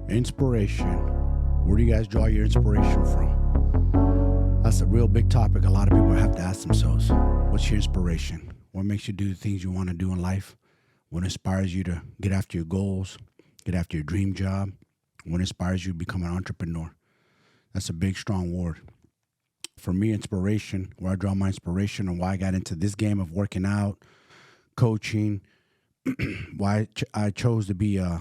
Inspiration. Where do you guys draw your inspiration from? That's a real big topic. A lot of people have to ask themselves, what's your inspiration? What makes you do the things you want to do in life? What inspires you to get after your goals, get after your dream job? What inspires you to become an entrepreneur? That's a big, strong word. For me, inspiration, where I draw my inspiration and why I got into this game of working out, coaching, why I chose to be a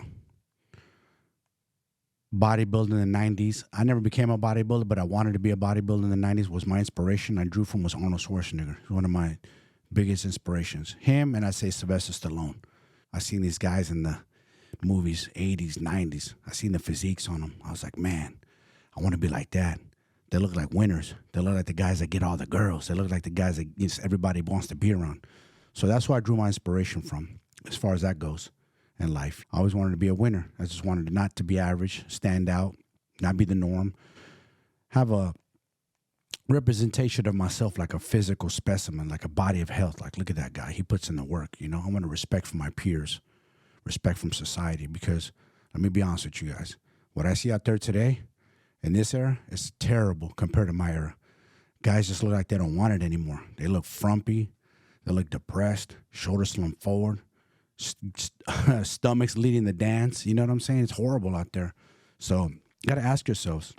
bodybuilder in the 90s. I never became a bodybuilder, but I wanted to be a bodybuilder in the 90s was my inspiration. I drew from was Arnold Schwarzenegger. He's one of my biggest inspirations. Him and I say Sylvester Stallone. I seen these guys in the movies, 80s, 90s. I seen the physiques on them. I was like, man, I want to be like that. They look like winners. They look like the guys that get all the girls. They look like the guys that everybody wants to be around. So that's where I drew my inspiration from as far as that goes in life. I always wanted to be a winner. I just wanted not to be average, stand out, not be the norm, have a representation of myself like a physical specimen, like a body of health. Like, look at that guy. He puts in the work, you know. I want respect from my peers, respect from society, because let me be honest with you guys. What I see out there today in this era is terrible compared to my era. Guys just look like they don't want it anymore. They look frumpy. They look depressed, shoulders slumped forward, stomachs leading the dance. You know what I'm saying? It's horrible out there. So you got to ask yourselves,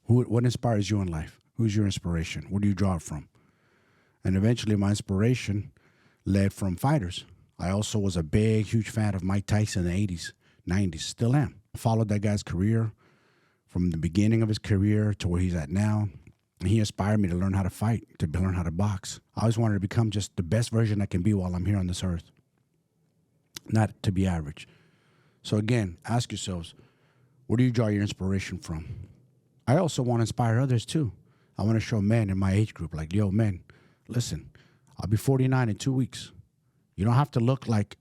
what inspires you in life? Who's your inspiration? Where do you draw it from? And eventually my inspiration led from fighters. I also was a big, huge fan of Mike Tyson in the 80s, 90s, still am. I followed that guy's career from the beginning of his career to where he's at now. And he inspired me to learn how to fight, to learn how to box. I always wanted to become just the best version I can be while I'm here on this earth, not to be average. So again, ask yourselves, where do you draw your inspiration from? I also want to inspire others too. I want to show men in my age group, like, yo, men, listen, I'll be 49 in 2 weeks. You don't have to look like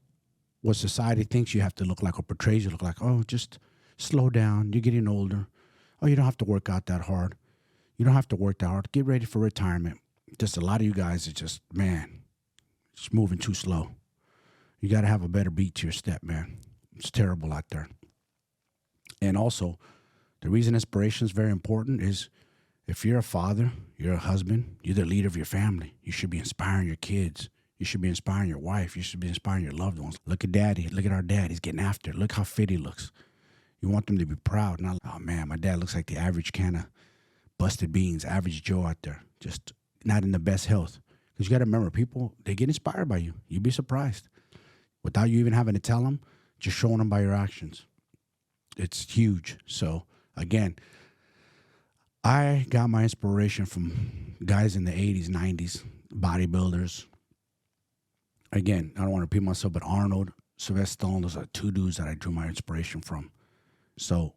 what society thinks you have to look like or portrays you to look like. Oh, just slow down. You're getting older. Oh, you don't have to work out that hard. You don't have to work that hard. Get ready for retirement. Just a lot of you guys are just, man, it's moving too slow. You got to have a better beat to your step, man. It's terrible out there. And also, the reason inspiration is very important is if you're a father, you're a husband, you're the leader of your family. You should be inspiring your kids. You should be inspiring your wife. You should be inspiring your loved ones. Look at daddy. Look at our dad. He's getting after it. Look how fit he looks. You want them to be proud. Not, oh, man, my dad looks like the average can of busted beans, average Joe out there, just not in the best health. Because you got to remember, people, they get inspired by you. You'd be surprised. Without you even having to tell them, just showing them by your actions. It's huge. So, again, I got my inspiration from guys in the 80s, 90s, bodybuilders. Again, I don't want to repeat myself, but Arnold, Sylvester Stallone, those are two dudes that I drew my inspiration from. So,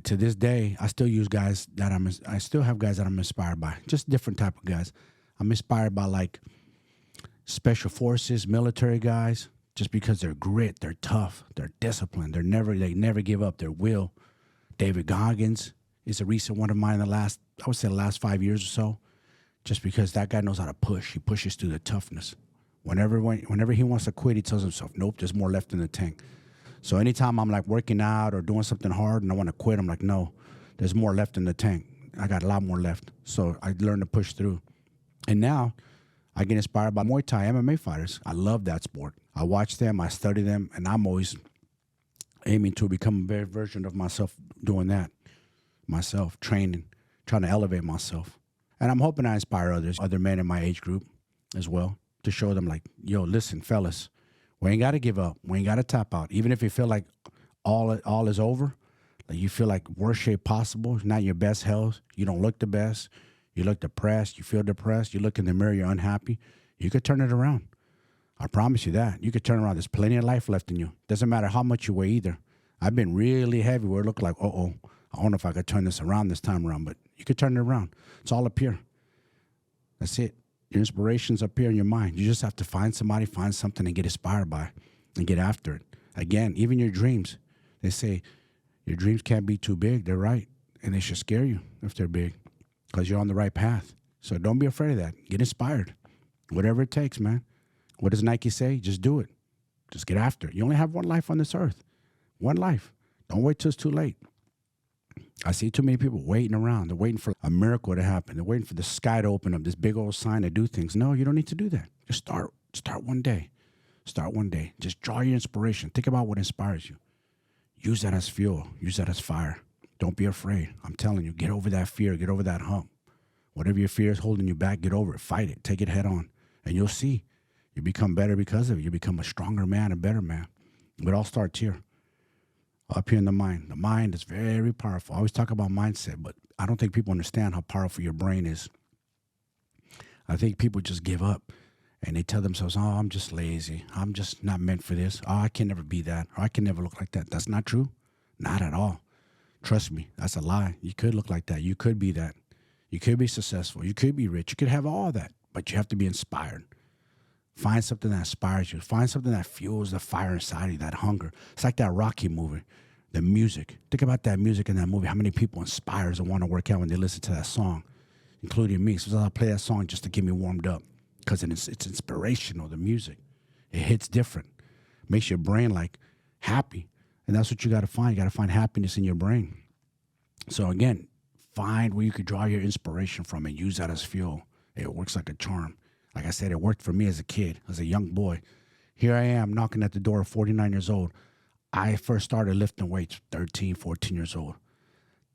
to this day, I still use guys that I still have guys that I'm inspired by. Just different type of guys. I'm inspired by like special forces, military guys, just because they're grit, they're tough, they're disciplined, they never give up their will. David Goggins is a recent one of mine in the last 5 years or so, just because that guy knows how to push. He pushes through the toughness. Whenever he wants to quit, he tells himself, nope, there's more left in the tank. So anytime I'm like working out or doing something hard and I want to quit, I'm like, no, there's more left in the tank. I got a lot more left. So I learned to push through. And now I get inspired by Muay Thai MMA fighters. I love that sport. I watch them, I study them, and I'm always aiming to become a better version of myself doing that. Myself, training, trying to elevate myself. And I'm hoping I inspire other men in my age group as well, to show them like, yo, listen, fellas, we ain't got to give up. We ain't got to tap out. Even if you feel like all is over, like you feel like worst shape possible, not your best health, you don't look the best, you look depressed, you feel depressed, you look in the mirror, you're unhappy, you could turn it around. I promise you that. You could turn around. There's plenty of life left in you. Doesn't matter how much you weigh either. I've been really heavy where it looked like, I don't know if I could turn this around this time around, but you could turn it around. It's all up here. That's it. Your inspiration's up here in your mind. You just have to find somebody, find something, and get inspired by and get after it. Again, even your dreams. They say your dreams can't be too big. They're right. And they should scare you if they're big because you're on the right path. So don't be afraid of that. Get inspired. Whatever it takes, man. What does Nike say? Just do it. Just get after it. You only have one life on this earth. One life. Don't wait till it's too late. I see too many people waiting around. They're waiting for a miracle to happen. They're waiting for the sky to open up, this big old sign to do things. No, you don't need to do that. Just start. Start one day. Start one day. Just draw your inspiration. Think about what inspires you. Use that as fuel. Use that as fire. Don't be afraid. I'm telling you, get over that fear. Get over that hump. Whatever your fear is holding you back, get over it. Fight it. Take it head on. And you'll see. You become better because of it. You become a stronger man, a better man. It all starts here. Up here in the mind. The mind is very powerful. I always talk about mindset, but I don't think people understand how powerful your brain is. I think people just give up and they tell themselves, oh, I'm just lazy. I'm just not meant for this. Oh, I can never be that. Or I can never look like that. That's not true. Not at all. Trust me, that's a lie. You could look like that. You could be that. You could be successful. You could be rich. You could have all that, but you have to be inspired. Find something that inspires you. Find something that fuels the fire inside of you, that hunger. It's like that Rocky movie, the music. Think about that music in that movie. How many people inspires and want to work out when they listen to that song, including me. Sometimes I play that song just to get me warmed up because it's inspirational, the music. It hits different. Makes your brain like happy. And that's what you got to find. You got to find happiness in your brain. So again, find where you could draw your inspiration from and use that as fuel. It works like a charm. Like I said, it worked for me as a kid, as a young boy. Here I am knocking at the door at 49 years old. I first started lifting weights 13, 14 years old.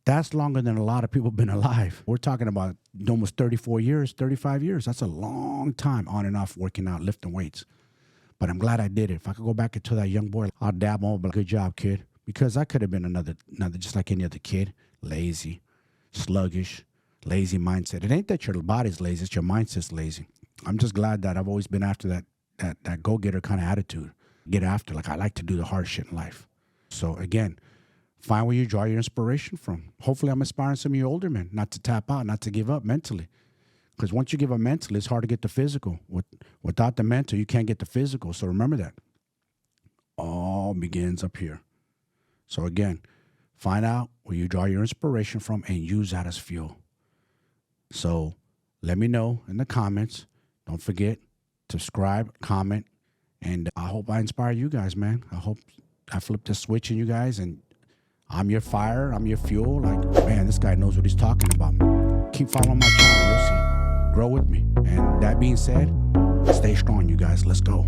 That's longer than a lot of people have been alive. We're talking about almost 34 years, 35 years. That's a long time on and off working out, lifting weights. But I'm glad I did it. If I could go back into that young boy, I'll dab on, but good job, kid. Because I could have been another, just like any other kid, lazy, sluggish, lazy mindset. It ain't that your body's lazy, it's your mindset's lazy. I'm just glad that I've always been after that go-getter kind of attitude. Get after, like I like to do the hard shit in life. So again, find where you draw your inspiration from. Hopefully I'm inspiring some of you older men not to tap out, not to give up mentally. Because once you give up mentally, it's hard to get the physical. Without the mental, you can't get the physical. So remember that. All begins up here. So again, find out where you draw your inspiration from and use that as fuel. So let me know in the comments. Don't forget to subscribe, comment, and I hope I inspire you guys, man. I hope I flip the switch in you guys, and I'm your fire, I'm your fuel. Like, man, this guy knows what he's talking about. Keep following my channel, you'll see. Grow with me. And that being said, stay strong, you guys. Let's go.